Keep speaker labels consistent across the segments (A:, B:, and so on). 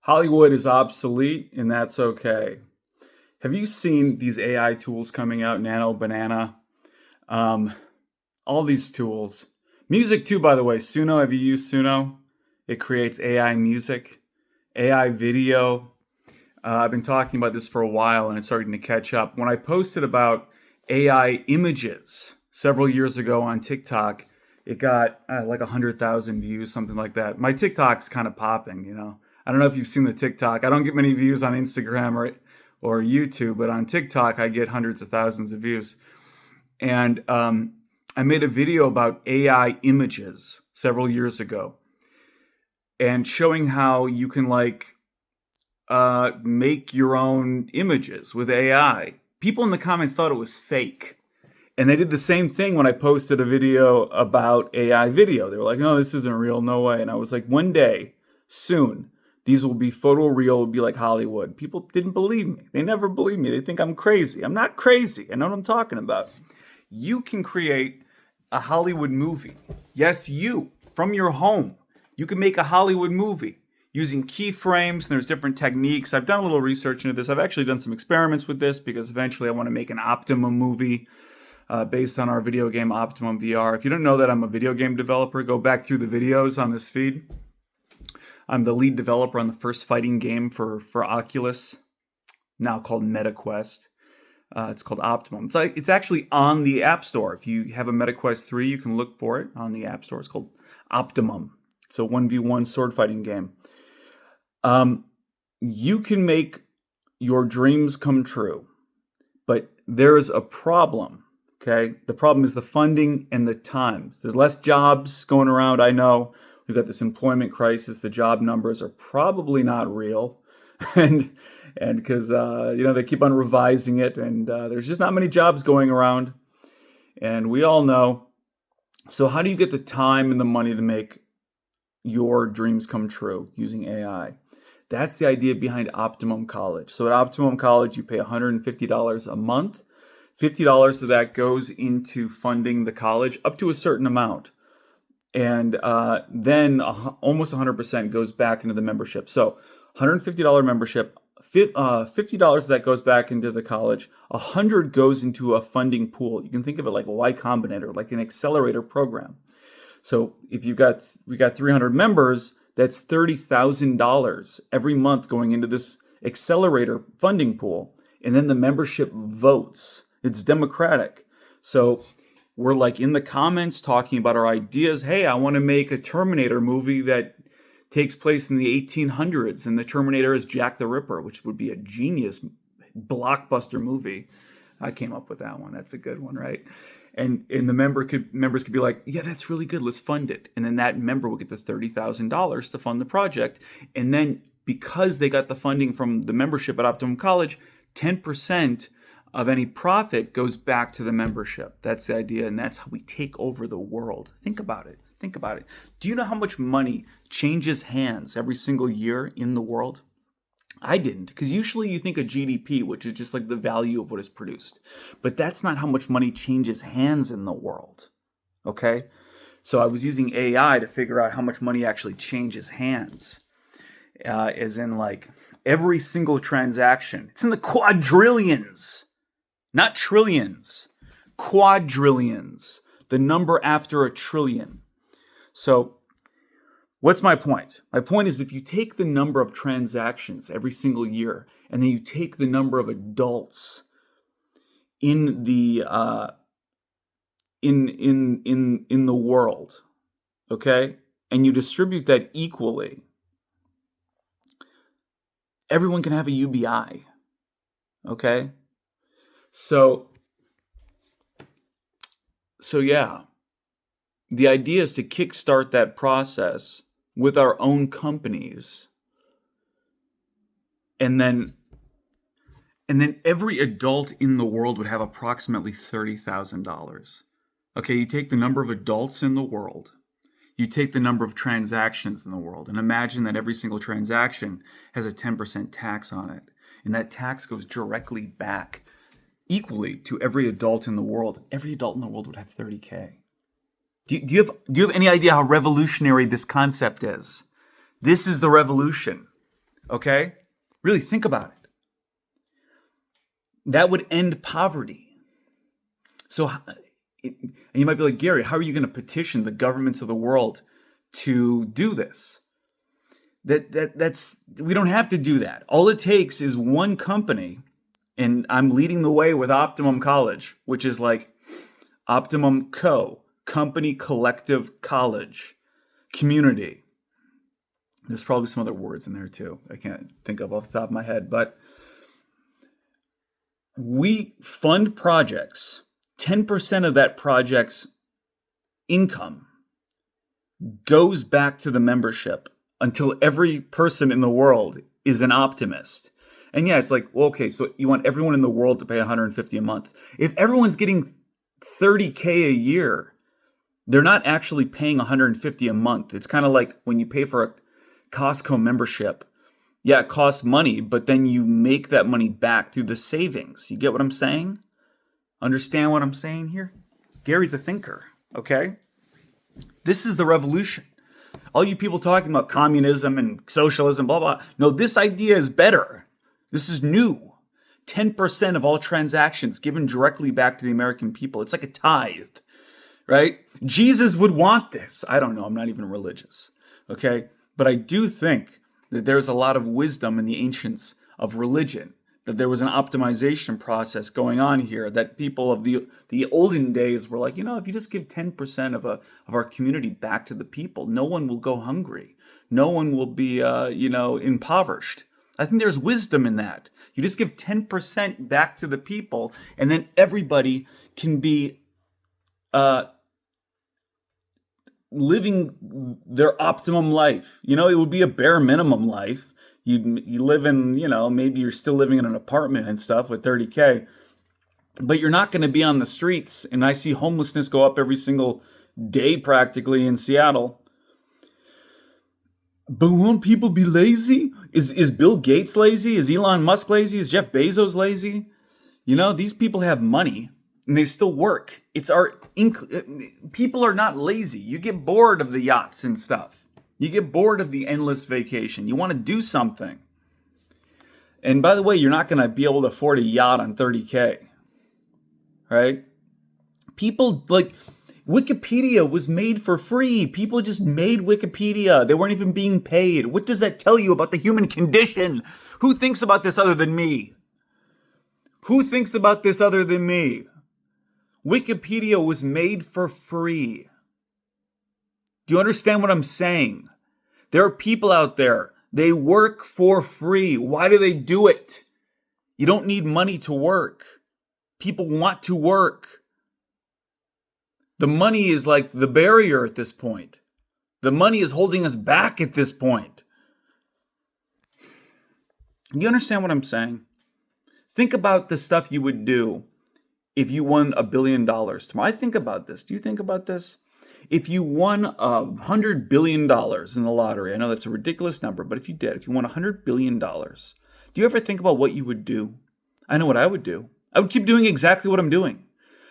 A: Hollywood is obsolete, and that's okay. Have you seen these AI tools coming out? Nano, Banana, um, all these tools. Music too, by the way. Suno, have you used Suno? It creates AI music, AI video. I've been talking about this for a while, and it's starting to catch up. When I posted about AI images several years ago on TikTok, it got like 100,000 views, something like that. My TikTok's kind of popping. I don't know if you've seen the TikTok. I don't get many views on Instagram or YouTube, but on TikTok, I get hundreds of thousands of views. And I made a video about AI images several years ago and showing how you can make your own images with AI. People in the comments thought it was fake. And they did the same thing when I posted a video about AI video. They were like, no, this isn't real, no way. And I was like, one day, soon, these will be photoreal, it'll be like Hollywood. People didn't believe me. They never believe me. They think I'm crazy. I'm not crazy. I know what I'm talking about. You can create a Hollywood movie. Yes, you, from your home. You can make a Hollywood movie using keyframes, and there's different techniques. I've done a little research into this. I've actually done some experiments with this because eventually I want to make an Optimum movie based on our video game Optimum VR. If you don't know that I'm a video game developer, go back through the videos on this feed. I'm the lead developer on the first fighting game for Oculus, now called MetaQuest. It's called Optimum. It's actually on the App Store. If you have a MetaQuest 3, you can look for it on the App Store. It's called Optimum. It's a 1v1 sword fighting game. You can make your dreams come true, but there is a problem, okay? The problem is the funding and the time. There's less jobs going around, I know. We've got this employment crisis. The job numbers are probably not real. and because, they keep on revising it, and there's just not many jobs going around. And we all know. So how do you get the time and the money to make your dreams come true using AI? That's the idea behind Optimum College. So at Optimum College, you pay $150 a month. $50 of that goes into funding the college up to a certain amount. And then almost 100% goes back into the membership. So $150 membership, $50 of that goes back into the college. $100 goes into a funding pool. You can think of it like a Y Combinator, like an accelerator program. So if we got 300 members, that's $30,000 every month going into this accelerator funding pool. And then the membership votes. It's democratic. So we're like in the comments talking about our ideas. Hey, I want to make a Terminator movie that takes place in the 1800s, and the Terminator is Jack the Ripper, which would be a genius blockbuster movie. I came up with that one. That's a good one, right? And the members could be like, yeah, that's really good. Let's fund it. And then that member will get the $30,000 to fund the project. And then because they got the funding from the membership at Optimum College, 10% of any profit goes back to the membership. That's the idea, and that's how we take over the world. Think about it. Do you know how much money changes hands every single year in the world? I didn't, because usually you think of GDP, which is just like the value of what is produced. But that's not how much money changes hands in the world, okay? So I was using AI to figure out how much money actually changes hands. As in like every single transaction. It's in the quadrillions. Not trillions, quadrillions, the number after a trillion. So what's my point? My point is if you take the number of transactions every single year, and then you take the number of adults in the in the world, okay, and you distribute that equally, everyone can have a UBI, okay? So yeah, the idea is to kickstart that process with our own companies, and then every adult in the world would have approximately $30,000. Okay, you take the number of adults in the world, you take the number of transactions in the world, and imagine that every single transaction has a 10% tax on it, and that tax goes directly back equally to every adult in the world. Every adult in the world would have 30K. Do you have any idea how revolutionary this concept is? This is the revolution. Okay? Really think about it. That would end poverty. So, and you might be like, Gary, how are you going to petition the governments of the world to do this? That's we don't have to do that. All it takes is one company, and I'm leading the way with Optimum College, which is like Optimum Company Collective College, Community. There's probably some other words in there too. I can't think of off the top of my head, but we fund projects. 10% of that project's income goes back to the membership until every person in the world is an optimist. And yeah, it's like, well, okay, so you want everyone in the world to pay $150 a month. If everyone's getting $30K a year, they're not actually paying $150 a month. It's kind of like when you pay for a Costco membership. Yeah, it costs money, but then you make that money back through the savings. You get what I'm saying? Understand what I'm saying here? Gary's a thinker, okay? This is the revolution. All you people talking about communism and socialism, blah, blah. No, this idea is better. This is new. 10% of all transactions given directly back to the American people. It's like a tithe, right? Jesus would want this. I don't know. I'm not even religious, okay? But I do think that there's a lot of wisdom in the ancients of religion, that there was an optimization process going on here, that people of the olden days were like, if you just give 10% of our community back to the people, no one will go hungry. No one will be, impoverished. I think there's wisdom in that. You just give 10% back to the people, and then everybody can be living their optimum life. It would be a bare minimum life. You live in, maybe you're still living in an apartment and stuff with 30K, but you're not going to be on the streets. And I see homelessness go up every single day practically in Seattle. But won't people be lazy? Is Bill Gates lazy? Is Elon Musk lazy? Is Jeff Bezos lazy? These people have money and they still work. People are not lazy. You get bored of the yachts and stuff. You get bored of the endless vacation. You want to do something. And by the way, you're not going to be able to afford a yacht on 30K. Right? People, like, Wikipedia was made for free. People just made Wikipedia. They weren't even being paid. What does that tell you about the human condition? Who thinks about this other than me? Who thinks about this other than me? Wikipedia was made for free. Do you understand what I'm saying? There are people out there, they work for free. Why do they do it? You don't need money to work. People want to work. The money is like the barrier at this point. The money is holding us back at this point. You understand what I'm saying? Think about the stuff you would do if you won $1 billion tomorrow. I think about this. Do you think about this? If you won $100 billion in the lottery, I know that's a ridiculous number, but if you won $100 billion, do you ever think about what you would do? I know what I would do. I would keep doing exactly what I'm doing.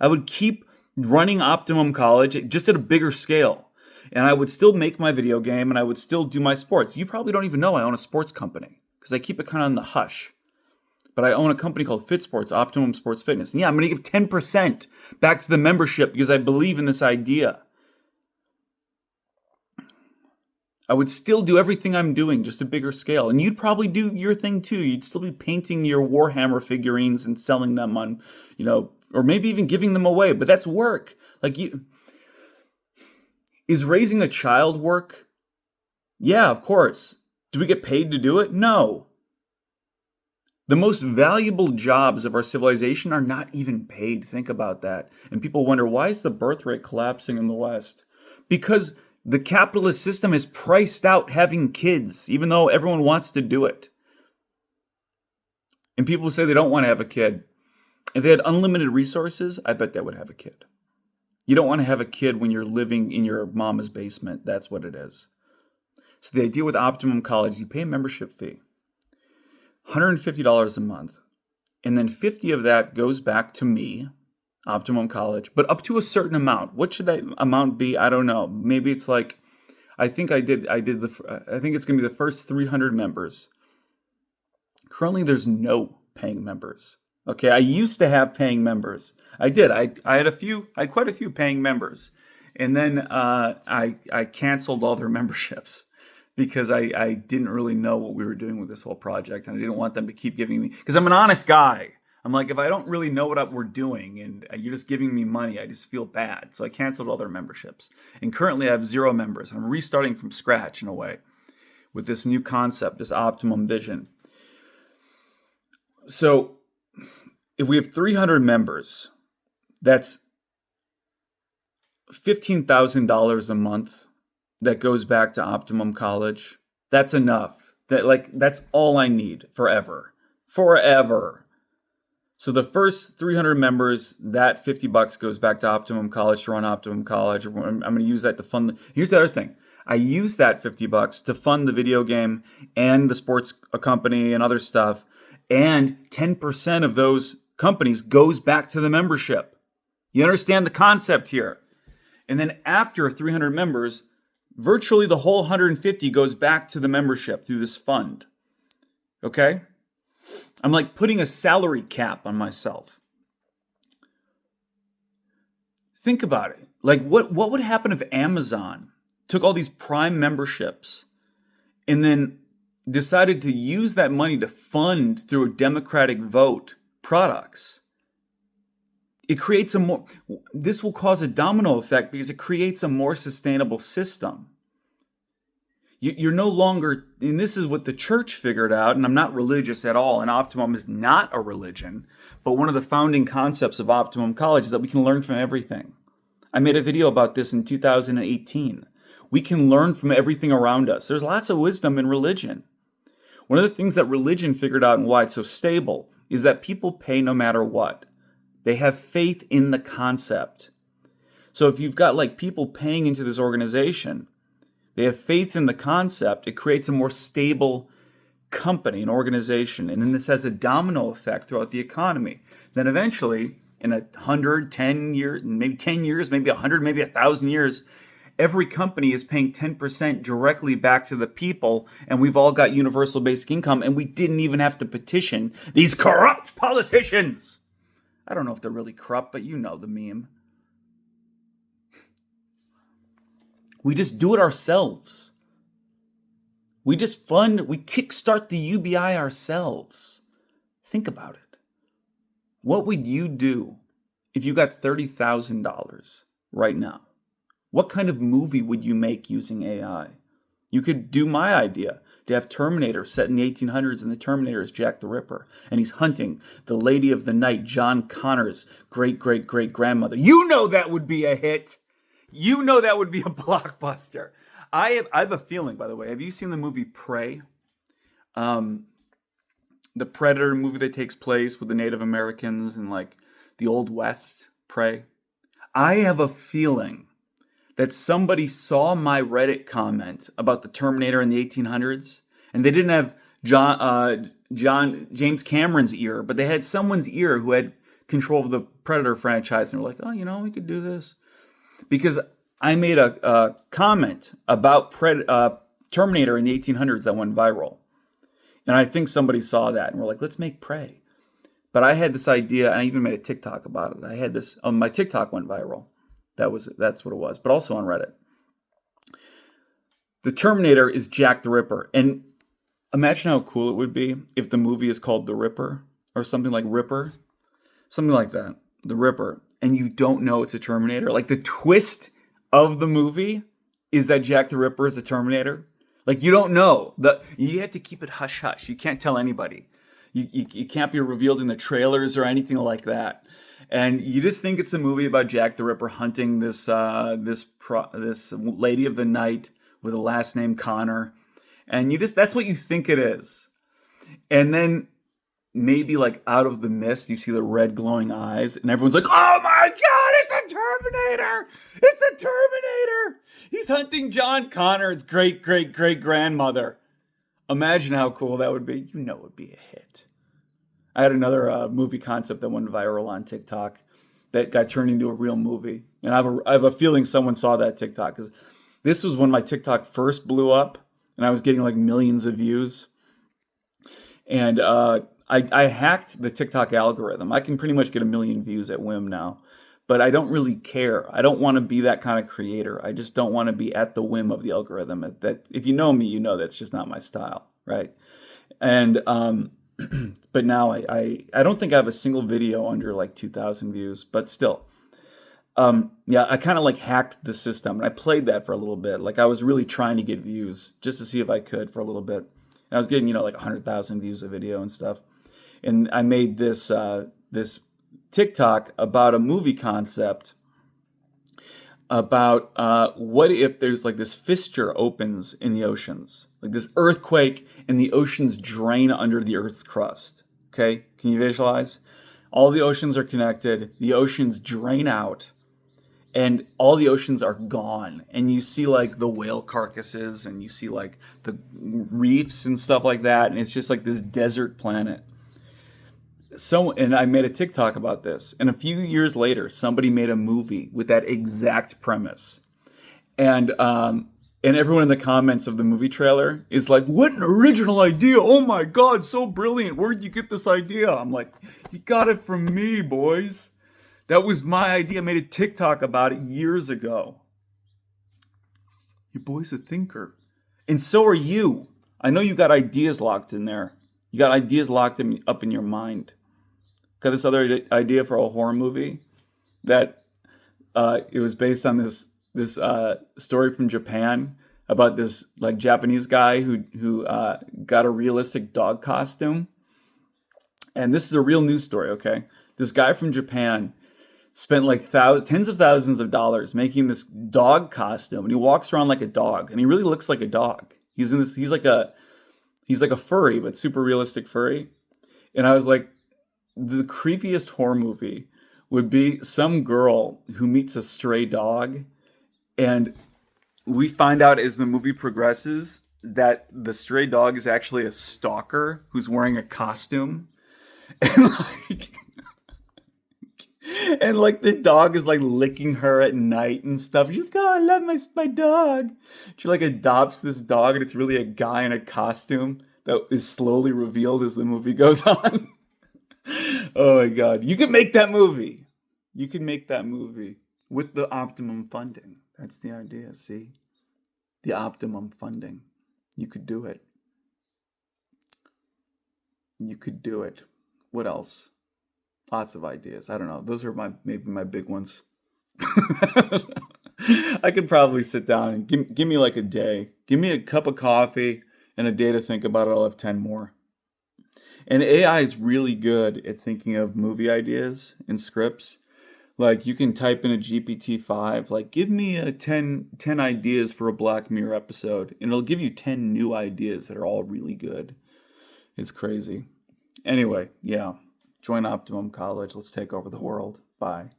A: I would keep running Optimum College just at a bigger scale. And I would still make my video game and I would still do my sports. You probably don't even know I own a sports company because I keep it kind of on the hush. But I own a company called Fit Sports, Optimum Sports Fitness. And yeah, I'm going to give 10% back to the membership because I believe in this idea. I would still do everything I'm doing, just a bigger scale. And you'd probably do your thing too. You'd still be painting your Warhammer figurines and selling them on, or maybe even giving them away. But that's work. Is raising a child work? Yeah, of course. Do we get paid to do it? No. The most valuable jobs of our civilization are not even paid. Think about that. And people wonder, why is the birth rate collapsing in the West? Because the capitalist system has priced out having kids, even though everyone wants to do it. And people say they don't want to have a kid. If they had unlimited resources, I bet they would have a kid. You don't want to have a kid when you're living in your mama's basement. That's what it is. So the idea with Optimum College, you pay a membership fee, $150 a month, and then 50 of that goes back to me, Optimum College, but up to a certain amount. What should that amount be? I don't know. Maybe it's like, I think it's going to be the first 300 members. Currently, there's no paying members. Okay, I used to have paying members. I did. I had a few. I had quite a few paying members, and then I canceled all their memberships because I didn't really know what we were doing with this whole project, and I didn't want them to keep giving me, because I'm an honest guy. I'm like, if I don't really know what we're doing and you're just giving me money, I just feel bad. So I canceled all their memberships, and currently I have 0 members. I'm restarting from scratch in a way with this new concept, this optimum vision. So if we have 300 members, that's $15,000 a month that goes back to Optimum College. That's enough. That's all I need forever. Forever. So the first 300 members, that $50 goes back to Optimum College to run Optimum College. I'm going to use that to fund here's the other thing. I use that $50 to fund the video game and the sports company and other stuff. And 10% of those companies goes back to the membership. You understand the concept here? And then after 300 members, virtually the whole 150 goes back to the membership through this fund. Okay? I'm like putting a salary cap on myself. Think about it. Like what would happen if Amazon took all these Prime memberships and then decided to use that money to fund through a democratic vote products? It creates this will cause a domino effect because it creates a more sustainable system. You're no longer, and this is what the church figured out, and I'm not religious at all, and Optimum is not a religion, but one of the founding concepts of Optimum College is that we can learn from everything. I made a video about this in 2018. We can learn from everything around us. There's lots of wisdom in religion. One of the things that religion figured out and why it's so stable is that people pay no matter what. They have faith in the concept. So if you've got like people paying into this organization, they have faith in the concept, it creates a more stable company, an organization. And then this has a domino effect throughout the economy. Then eventually, in 110 years, maybe 10 years, maybe 100, maybe 1,000 years, every company is paying 10% directly back to the people, and we've all got universal basic income, and we didn't even have to petition these corrupt politicians. I don't know if they're really corrupt, but you know the meme. We just do it ourselves. We just we kickstart the UBI ourselves. Think about it. What would you do if you got $30,000 right now? What kind of movie would you make using AI? You could do my idea to have Terminator set in the 1800s, and the Terminator is Jack the Ripper, and he's hunting the Lady of the Night, John Connor's great-great-great-grandmother. You know that would be a hit. You know that would be a blockbuster. I have a feeling, by the way. Have you seen the movie Prey? The Predator movie that takes place with the Native Americans and like the Old West. Prey. I have a feeling that somebody saw my Reddit comment about the Terminator in the 1800s, and they didn't have James Cameron's ear, but they had someone's ear who had control of the Predator franchise, and they're like, oh, we could do this. Because I made a comment about Terminator in the 1800s that went viral. And I think somebody saw that and we're like, let's make Prey. But I had this idea, and I even made a TikTok about it. I had this, my TikTok went viral. That's what it was, but also on Reddit. The Terminator is Jack the Ripper. And imagine how cool it would be if the movie is called The Ripper or something like Ripper. Something like that. The Ripper. And you don't know it's a Terminator. Like the twist of the movie is that Jack the Ripper is a Terminator. Like you don't know. You have to keep it hush hush. You can't tell anybody. You can't be revealed in the trailers or anything like that. And you just think it's a movie about Jack the Ripper hunting this Lady of the Night with a last name Connor. And that's what you think it is. And then maybe like out of the mist, you see the red glowing eyes, and everyone's like, oh my God, it's a Terminator! It's a Terminator! He's hunting John Connor's great-great-great-grandmother. Imagine how cool that would be. You know it would be a hit. I had another movie concept that went viral on TikTok that got turned into a real movie. And I have a feeling someone saw that TikTok, because this was when my TikTok first blew up, and I was getting like millions of views. And I hacked the TikTok algorithm. I can pretty much get 1 million views at whim now. But I don't really care. I don't want to be that kind of creator. I just don't want to be at the whim of the algorithm. That if you know me, you know that's just not my style, right? And but now I don't think I have a single video under like 2,000 views, but still. Yeah, I kind of like hacked the system and I played that for a little bit. Like I was really trying to get views just to see if I could for a little bit. And I was getting, like 100,000 views a video and stuff. And I made this TikTok about a movie concept about what if there's like this fissure opens in the oceans, like this earthquake, and the oceans drain under the Earth's crust. Okay, can you visualize? All the oceans are connected. The oceans drain out, and all the oceans are gone. And you see like the whale carcasses, and you see like the reefs and stuff like that. And it's just like this desert planet. And I made a TikTok about this, and a few years later, somebody made a movie with that exact premise, and everyone in the comments of the movie trailer is like, "What an original idea! Oh my god, so brilliant! Where'd you get this idea?" I'm like, "You got it from me, boys. That was my idea. I made a TikTok about it years ago. Your boy's a thinker, and so are you. I know you got ideas locked in there. You got ideas up in your mind." Got this other idea for a horror movie that it was based on this story from Japan about this like Japanese guy who got a realistic dog costume. And this is a real news story. Okay, this guy from Japan spent like tens of thousands of dollars making this dog costume, and he walks around like a dog, and he really looks like a dog. He's in this. He's like a furry, but super realistic furry. And I was like, the creepiest horror movie would be some girl who meets a stray dog, and we find out as the movie progresses that the stray dog is actually a stalker who's wearing a costume, and like the dog is like licking her at night and stuff. She's like, "Oh, I love my dog." She like adopts this dog, and it's really a guy in a costume that is slowly revealed as the movie goes on. Oh my god. You could make that movie. You could make that movie with the optimum funding. That's the idea, see? The optimum funding. You could do it. You could do it. What else? Lots of ideas. I don't know. Those are maybe my big ones. I could probably sit down and give me like a day. Give me a cup of coffee and a day to think about it. I'll have 10 more. And AI is really good at thinking of movie ideas and scripts. Like you can type in a GPT-5, like give me 10 ideas for a Black Mirror episode, and it'll give you 10 new ideas that are all really good. It's crazy. Anyway, yeah. Join Optimum College. Let's take over the world. Bye.